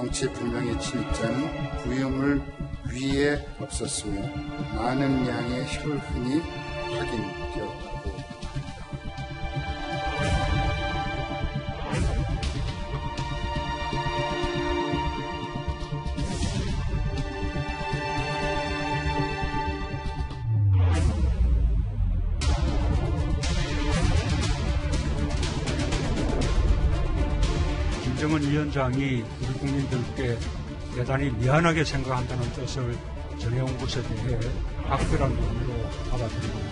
정체불명의 침입자는 구형을 위에 없었으며 많은 양의 혈흔이 확인되었다고 김정은 위원장이 우리 국민들께 대단히 미안하게 생각한다는 뜻을 전해온 것에 대해 각별한 의미로 받아들입니다.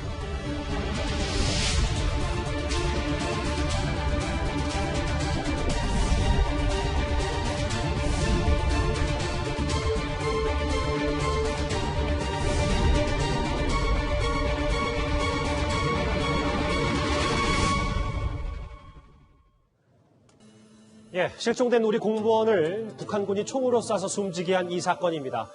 예, 실종된 우리 공무원을 북한군이 총으로 쏴서 숨지게 한 이 사건입니다.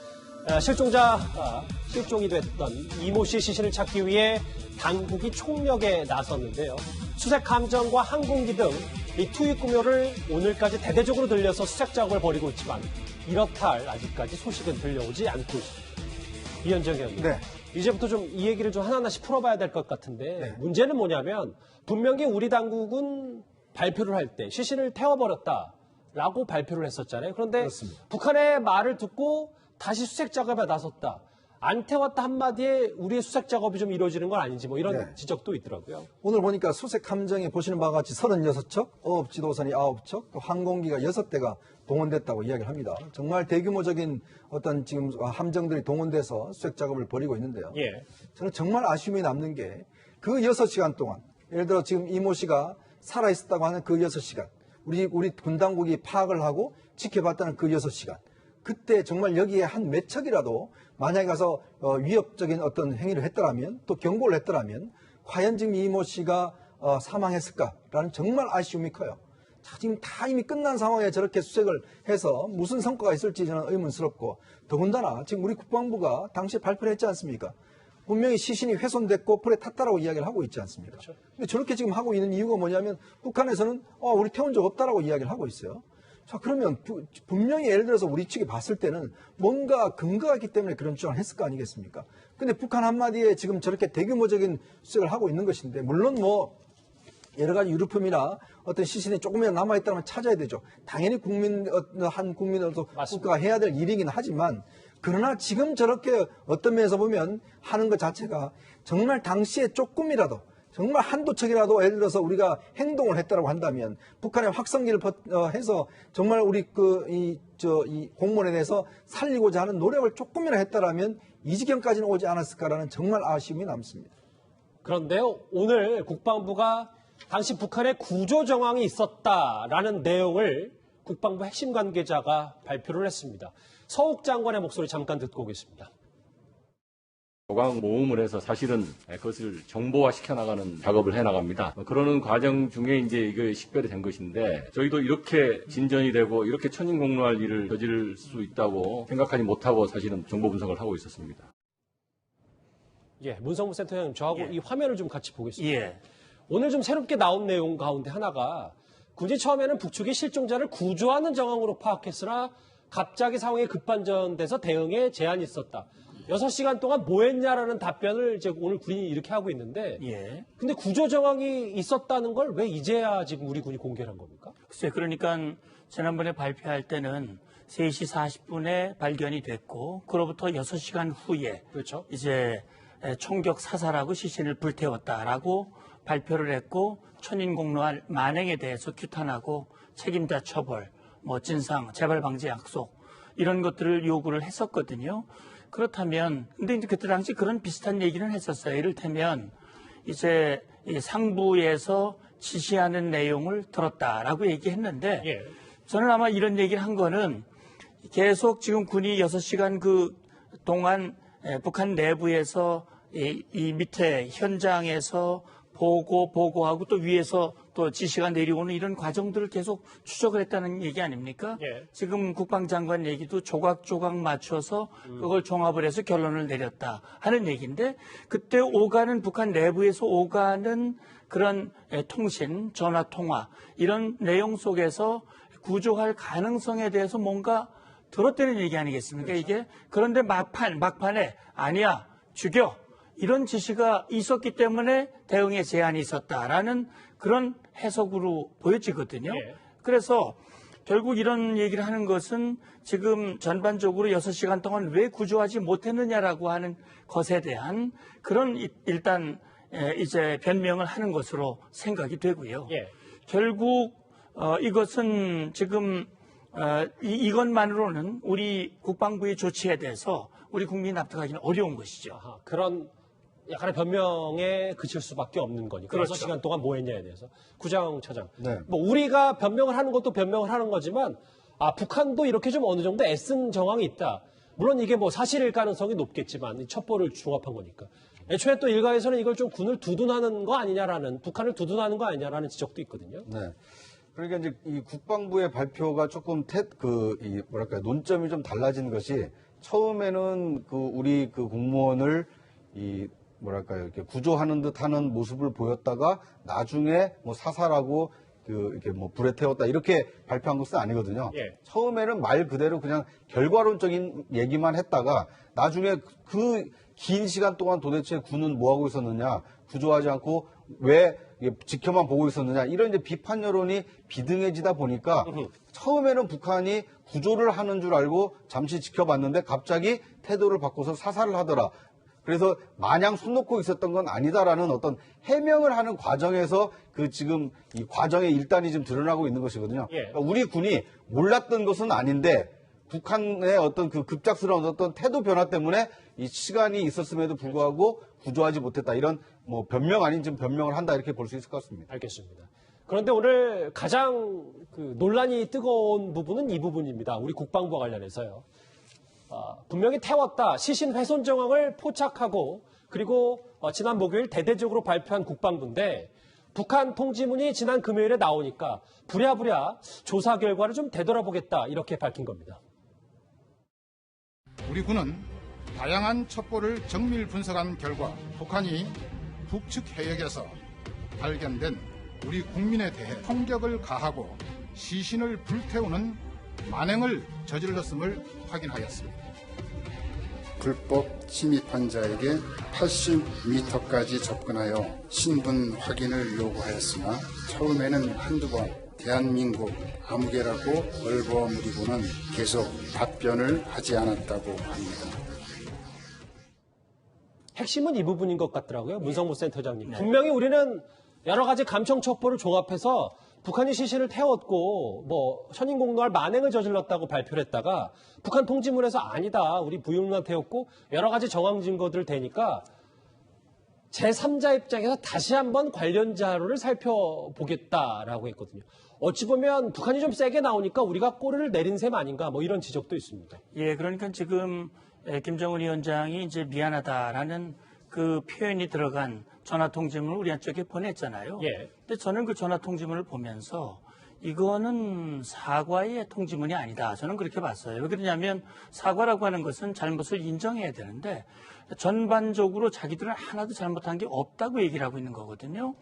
실종자가 실종이 됐던 이모 씨 시신을 찾기 위해 당국이 총력에 나섰는데요. 수색 함정과 항공기 등 이 투입 구조를 오늘까지 대대적으로 들려서 수색 작업을 벌이고 있지만 이렇다 할 아직까지 소식은 들려오지 않고 있습니다. 이현정 의원님, 네. 이제부터 좀 이 얘기를 좀 하나하나씩 풀어봐야 될 것 같은데 네. 문제는 뭐냐면 분명히 우리 당국은 발표를 할 때 시신을 태워버렸다라고 발표를 했었잖아요. 그런데 그렇습니다. 북한의 말을 듣고 다시 수색 작업에 나섰다. 안 태웠다 한마디에 우리의 수색 작업이 좀 이루어지는 건 아닌지 뭐 이런 네. 지적도 있더라고요. 오늘 보니까 수색 함정에 보시는 바와 같이 36척, 어업 지도선이 9척, 또 항공기가 6대가 동원됐다고 이야기를 합니다. 정말 대규모적인 어떤 지금 함정들이 동원돼서 수색 작업을 벌이고 있는데요. 예. 저는 정말 아쉬움이 남는 게 그 6시간 동안 예를 들어 지금 이모 씨가 살아있었다고 하는 그 6시간, 우리 군 당국이 파악을 하고 지켜봤다는 그 6시간, 그때 정말 여기에 한 몇 척이라도 만약에 가서 위협적인 어떤 행위를 했더라면 또 경고를 했더라면 과연 지금 이모 씨가 사망했을까라는 정말 아쉬움이 커요. 자, 지금 다 이미 끝난 상황에 저렇게 수색을 해서 무슨 성과가 있을지 저는 의문스럽고 더군다나 지금 우리 국방부가 당시에 발표를 했지 않습니까? 분명히 시신이 훼손됐고 불에 탔다라고 이야기를 하고 있지 않습니까? 그렇죠. 근데 저렇게 지금 하고 있는 이유가 뭐냐면 북한에서는 우리 태운 적 없다라고 이야기를 하고 있어요. 자, 그러면 분명히 예를 들어서 우리 측이 봤을 때는 뭔가 근거가 있기 때문에 그런 주장을 했을 거 아니겠습니까? 근데 북한 한마디에 지금 저렇게 대규모적인 수색을 하고 있는 것인데 물론 뭐 여러 가지 유류품이나 어떤 시신이 조금이라도 남아있다면 찾아야 되죠. 당연히 한 국민으로서 국가가 해야 될 일이긴 하지만 그러나 지금 저렇게 어떤 면에서 보면 하는 것 자체가 정말 당시에 조금이라도 정말 한두 척이라도 예를 들어서 우리가 행동을 했다고 한다면 북한의 확성기를 해서 정말 우리 이 공무원에 대해서 살리고자 하는 노력을 조금이나 했다라면 이 지경까지는 오지 않았을까라는 정말 아쉬움이 남습니다. 그런데요, 오늘 국방부가 당시 북한의 구조 정황이 있었다라는 내용을 국방부 핵심 관계자가 발표를 했습니다. 서욱 장관의 목소리 잠깐 듣고 오겠습니다. 조각 모음을 해서 사실은 그것을 정보화 시켜나가는 작업을 해나갑니다. 그러는 과정 중에 이제 이게 식별이 된 것인데 저희도 이렇게 진전이 되고 이렇게 천인공노할 일을 저지를 수 있다고 생각하지 못하고 사실은 정보 분석을 하고 있었습니다. 예, 문성무 센터장님 저하고 이 화면을 좀 같이 보겠습니다. 예. 오늘 좀 새롭게 나온 내용 가운데 하나가 군이 처음에는 북측이 실종자를 구조하는 정황으로 파악했으나 갑자기 상황이 급반전돼서 대응에 제한이 있었다. 6시간 동안 뭐 했냐라는 답변을 이제 오늘 군이 이렇게 하고 있는데 예. 근데 구조 정황이 있었다는 걸 왜 이제야 지금 우리 군이 공개를 한 겁니까? 글쎄, 그러니까 지난번에 발표할 때는 3시 40분에 발견이 됐고 그로부터 6시간 후에 그렇죠. 이제 총격 사살하고 시신을 불태웠다라고 발표를 했고 천인공노할 만행에 대해서 규탄하고 책임자 처벌, 뭐 진상, 재발 방지 약속 이런 것들을 요구를 했었거든요. 그렇다면 근데 이제 그때 당시 그런 비슷한 얘기는 했었어요. 이를테면 이제 이 상부에서 지시하는 내용을 들었다라고 얘기했는데 예. 저는 아마 이런 얘기를 한 거는 계속 지금 군이 6시간 그 동안 북한 내부에서 이 밑에 현장에서 보고하고 또 위에서 또 지시가 내려오는 이런 과정들을 계속 추적을 했다는 얘기 아닙니까? 예. 지금 국방장관 얘기도 조각조각 맞춰서 그걸 종합을 해서 결론을 내렸다 하는 얘기인데 그때 오가는 북한 내부에서 오가는 그런 통신, 전화통화 이런 내용 속에서 구조할 가능성에 대해서 뭔가 들었다는 얘기 아니겠습니까? 이게 그런데 막판에 아니야 죽여 이런 지시가 있었기 때문에 대응에 제한이 있었다라는 그런 해석으로 보여지거든요. 예. 그래서 결국 이런 얘기를 하는 것은 지금 전반적으로 6시간 동안 왜 구조하지 못했느냐라고 하는 것에 대한 그런 일단 이제 변명을 하는 것으로 생각이 되고요. 예. 결국 이것은 지금 이것만으로는 우리 국방부의 조치에 대해서 우리 국민이 납득하기는 어려운 것이죠. 아하, 그런 약간의 변명에 그칠 수밖에 없는 거니까. 그렇죠. 6시간 동안 뭐 했냐에 대해서. 구장 차장. 네. 뭐 우리가 변명을 하는 것도 변명을 하는 거지만 북한도 이렇게 좀 어느 정도 애쓴 정황이 있다. 물론 이게 뭐 사실일 가능성이 높겠지만 이 첩보를 종합한 거니까. 애초에 또 일각에서는 이걸 좀 군을 두둔하는 거 아니냐라는, 북한을 두둔하는 거 아니냐라는 지적도 있거든요. 네. 그러니까 이제 이 국방부의 발표가 조금 논점이 좀 달라진 것이 처음에는 우리 공무원을 이렇게 구조하는 듯 하는 모습을 보였다가 나중에 뭐 사살하고 이렇게 뭐 불에 태웠다 이렇게 발표한 것은 아니거든요. 예. 처음에는 말 그대로 그냥 결과론적인 얘기만 했다가 나중에 그 긴 시간 동안 도대체 군은 뭐 하고 있었느냐, 구조하지 않고 왜 지켜만 보고 있었느냐 이런 이제 비판 여론이 비등해지다 보니까 처음에는 북한이 구조를 하는 줄 알고 잠시 지켜봤는데 갑자기 태도를 바꿔서 사살을 하더라. 그래서 마냥 손 놓고 있었던 건 아니다라는 어떤 해명을 하는 과정에서 지금 이 과정의 일단이 좀 드러나고 있는 것이거든요. 예. 그러니까 우리 군이 몰랐던 것은 아닌데 북한의 어떤 급작스러운 어떤 태도 변화 때문에 이 시간이 있었음에도 불구하고 구조하지 못했다. 이런 뭐 변명 아닌 좀 변명을 한다 이렇게 볼 수 있을 것 같습니다. 알겠습니다. 그런데 오늘 가장 논란이 뜨거운 부분은 이 부분입니다. 우리 국방부와 관련해서요. 분명히 태웠다, 시신 훼손 정황을 포착하고 그리고 지난 목요일 대대적으로 발표한 국방부인데 북한 통지문이 지난 금요일에 나오니까 부랴부랴 조사 결과를 좀 되돌아보겠다 이렇게 밝힌 겁니다. 우리 군은 다양한 첩보를 정밀 분석한 결과 북한이 북측 해역에서 발견된 우리 국민에 대해 폭력을 가하고 시신을 불태우는 만행을 저질렀음을 확인하였습니다. 불법 침입한 자에게 80m까지 접근하여 신분 확인을 요구하였으나 처음에는 한두 번 대한민국 아무개라고 얼버무리고는 계속 답변을 하지 않았다고 합니다. 핵심은 이 부분인 것 같더라고요. 문성무 센터장님. 분명히 우리는 여러 가지 감청 첩보를 종합해서 북한이 시신을 태웠고 뭐 현인공노할 만행을 저질렀다고 발표를 했다가 북한 통지문에서 아니다. 우리 부유물만 태웠고 여러 가지 정황 증거들 되니까 제3자 입장에서 다시 한번 관련 자료를 살펴보겠다라고 했거든요. 어찌 보면 북한이 좀 세게 나오니까 우리가 꼬리를 내린 셈 아닌가 뭐 이런 지적도 있습니다. 예, 그러니까 지금 김정은 위원장이 이제 미안하다라는 그 표현이 들어간 전화 통지문을 우리 한쪽에 보냈잖아요. 예. 근데 저는 그 전화 통지문을 보면서 이거는 사과의 통지문이 아니다. 저는 그렇게 봤어요. 왜 그러냐면 사과라고 하는 것은 잘못을 인정해야 되는데 전반적으로 자기들은 하나도 잘못한 게 없다고 얘기를 하고 있는 거거든요.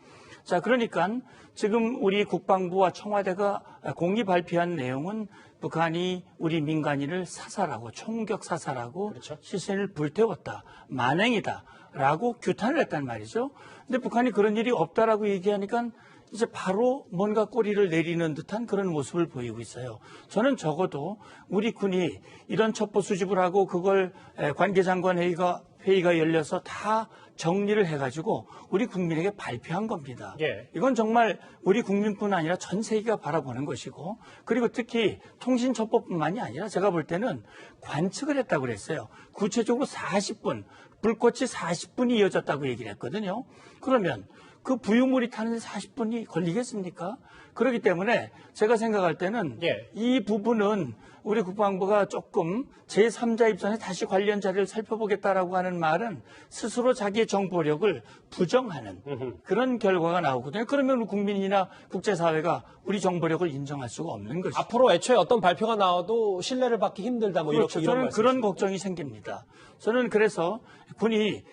자, 그러니까 지금 우리 국방부와 청와대가 공개 발표한 내용은 북한이 우리 민간인을 사살하고 총격 사살하고 그렇죠. 시신을 불태웠다. 만행이다. 라고 규탄을 했단 말이죠. 근데 북한이 그런 일이 없다라고 얘기하니까 이제 바로 뭔가 꼬리를 내리는 듯한 그런 모습을 보이고 있어요. 저는 적어도 우리 군이 이런 첩보 수집을 하고 그걸 관계장관 회의가 열려서 다 정리를 해가지고 우리 국민에게 발표한 겁니다. 예. 이건 정말 우리 국민뿐 아니라 전 세계가 바라보는 것이고 그리고 특히 통신첩보뿐만이 아니라 제가 볼 때는 관측을 했다고 그랬어요. 구체적으로 40분, 불꽃이 40분이 이어졌다고 얘기를 했거든요. 그러면 그 부유물이 타는데 40분이 걸리겠습니까? 그렇기 때문에 제가 생각할 때는 예. 이 부분은 우리 국방부가 조금 제3자 입장에서 다시 관련 자료를 살펴보겠다라고 하는 말은 스스로 자기의 정보력을 부정하는 그런 결과가 나오거든요. 그러면 우리 국민이나 국제사회가 우리 정보력을 인정할 수가 없는 것이죠. 앞으로 애초에 어떤 발표가 나와도 신뢰를 받기 힘들다. 뭐 그렇죠. 이런 저는 말씀. 그런 걱정이 생깁니다. 저는 그래서 군이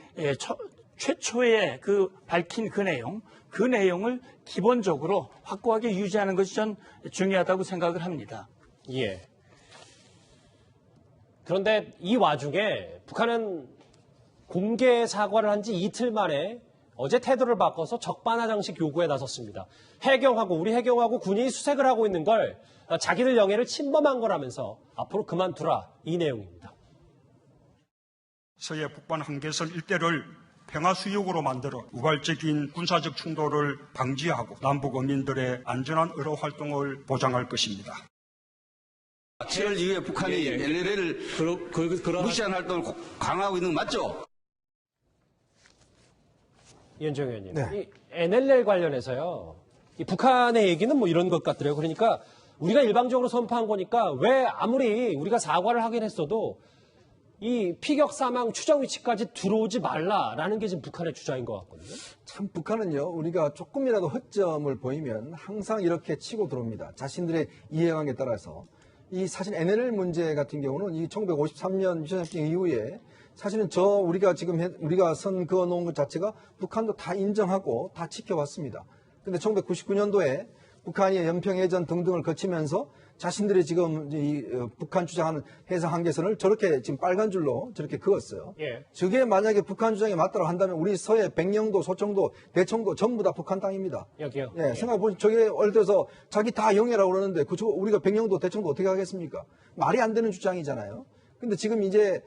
최초에 그 밝힌 그 내용 그 내용을 기본적으로 확고하게 유지하는 것이 전 중요하다고 생각을 합니다. 예. 그런데 이 와중에 북한은 공개 사과를 한 지 이틀 만에 어제 태도를 바꿔서 적반하장식 요구에 나섰습니다. 우리 해경하고 군이 수색을 하고 있는 걸 자기들 영해를 침범한 거라면서 앞으로 그만두라, 이 내용입니다. 서해 북방 한계선 일대를 평화수역으로 만들어 우발적인 군사적 충돌을 방지하고 남북 어민들의 안전한 의료 활동을 보장할 것입니다. 7월 이후에 북한이 NLL을 무시한 활동을 강화하고 있는 거 맞죠? 이현정 의원님, 네. 이 NLL 관련해서요. 이 북한의 얘기는 뭐 이런 것 같더라고요. 그러니까 우리가 일방적으로 선포한 거니까 왜 아무리 우리가 사과를 하긴 했어도 이 피격 사망 추정 위치까지 들어오지 말라라는 게 지금 북한의 주장인 것 같거든요. 참 북한은요, 우리가 조금이라도 허점을 보이면 항상 이렇게 치고 들어옵니다. 자신들의 이해관계에 따라서. 이 사실 NLL 문제 같은 경우는 이 1953년 유신협정 이후에 사실은 우리가 선 그어 놓은 것 자체가 북한도 다 인정하고 다 지켜왔습니다. 근데 1999년도에 북한이 연평해전 등등을 거치면서 자신들이 지금 북한 주장하는 해상 한계선을 저렇게 지금 빨간 줄로 저렇게 그었어요. 예. 저게 만약에 북한 주장에 맞다고 한다면 우리 서해 백령도, 소청도, 대청도 전부 다 북한 땅입니다. 여기요. 예, 생각해보면 저게 예를 들어서 자기 다 영해라고 그러는데 우리가 백령도, 대청도 어떻게 하겠습니까? 말이 안 되는 주장이잖아요. 근데 지금 이제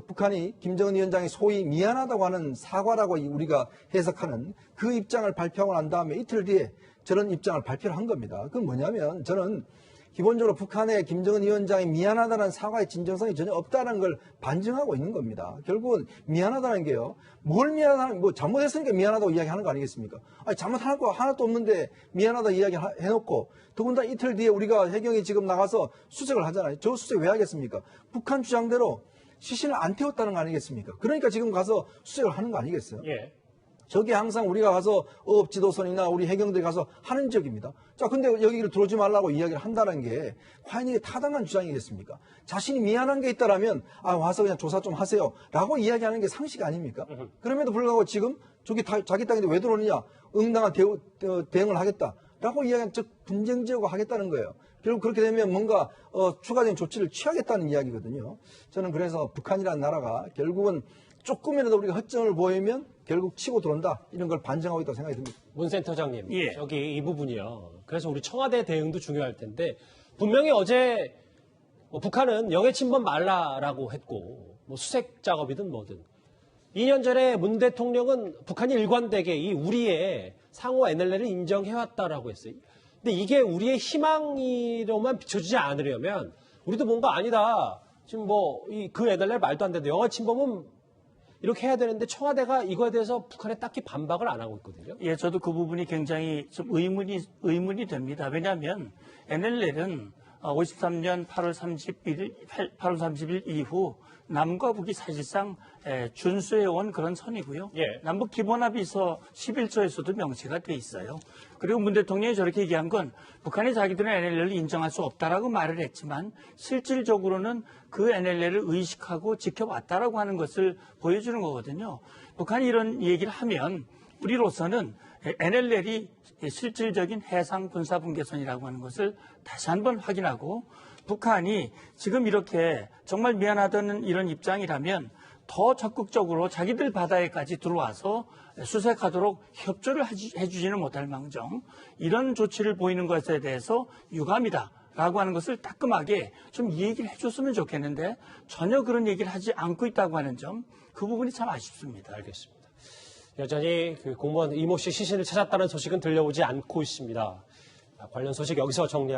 북한이 김정은 위원장이 소위 미안하다고 하는 사과라고 우리가 해석하는 그 입장을 발표하고 난 다음에 이틀 뒤에 저런 입장을 발표를 한 겁니다. 그건 뭐냐면 저는 기본적으로 북한의 김정은 위원장이 미안하다는 사과의 진정성이 전혀 없다는 걸 반증하고 있는 겁니다. 결국은 미안하다는 게요. 뭘 미안하다는, 잘못했으니까 미안하다고 이야기하는 거 아니겠습니까? 아니, 잘못할 거 하나도 없는데 미안하다 이야기 해놓고 더군다나 이틀 뒤에 우리가 해경이 지금 나가서 수색을 하잖아요. 저 수색 왜 하겠습니까? 북한 주장대로 시신을 안 태웠다는 거 아니겠습니까? 그러니까 지금 가서 수색을 하는 거 아니겠어요? 예. 저게 항상 우리가 가서 어업지도선이나 우리 해경들이 가서 하는 지역입니다. 자, 근데 여기를 들어오지 말라고 이야기를 한다는 게 과연 이게 타당한 주장이겠습니까? 자신이 미안한 게 있다라면 와서 그냥 조사 좀 하세요 라고 이야기하는 게 상식 아닙니까? 그럼에도 불구하고 지금 저기 자기 땅인데 왜 들어오느냐, 응당한 대응을 하겠다 라고 이야기하는, 즉 분쟁 지역을 하겠다는 거예요. 결국 그렇게 되면 뭔가 추가적인 조치를 취하겠다는 이야기거든요. 저는 그래서 북한이라는 나라가 결국은 조금이라도 우리가 허점을 보이면 결국 치고 들어온다, 이런 걸 반증하고 있다고 생각이 듭니다. 문 센터장님, 예. 여기 이 부분이요. 그래서 우리 청와대 대응도 중요할 텐데 분명히 어제 북한은 영해 침범 말라라고 했고 수색 작업이든 뭐든 2년 전에 문 대통령은 북한이 일관되게 이 우리의 상호 NLL을 인정해왔다라고 했어요. 근데 이게 우리의 희망으로만 비춰지지 않으려면 우리도 뭔가 아니다. 지금 그 NLL 말도 안 되는데 영해 침범은 이렇게 해야 되는데 청와대가 이거에 대해서 북한에 딱히 반박을 안 하고 있거든요. 예, 저도 그 부분이 굉장히 좀 의문이 됩니다. 왜냐하면 NLL은 53년 8월 30일 이후 남과 북이 사실상 준수해온 그런 선이고요. 예. 남북 기본합의서 11조에서도 명시가 돼 있어요. 그리고 문 대통령이 저렇게 얘기한 건 북한이 자기들은 NLL을 인정할 수 없다라고 말을 했지만 실질적으로는 그 NLL을 의식하고 지켜왔다라고 하는 것을 보여주는 거거든요. 북한이 이런 얘기를 하면 우리로서는 NLL이 실질적인 해상 군사 분계선이라고 하는 것을 다시 한번 확인하고 북한이 지금 이렇게 정말 미안하다는 이런 입장이라면 더 적극적으로 자기들 바다에까지 들어와서 수색하도록 협조를 해주지는 못할 망정 이런 조치를 보이는 것에 대해서 유감이다라고 하는 것을 따끔하게 좀 얘기를 해줬으면 좋겠는데 전혀 그런 얘기를 하지 않고 있다고 하는 점 그 부분이 참 아쉽습니다. 알겠습니다. 여전히 그 공무원 이모 씨 시신을 찾았다는 소식은 들려오지 않고 있습니다. 관련 소식 여기서 정리하고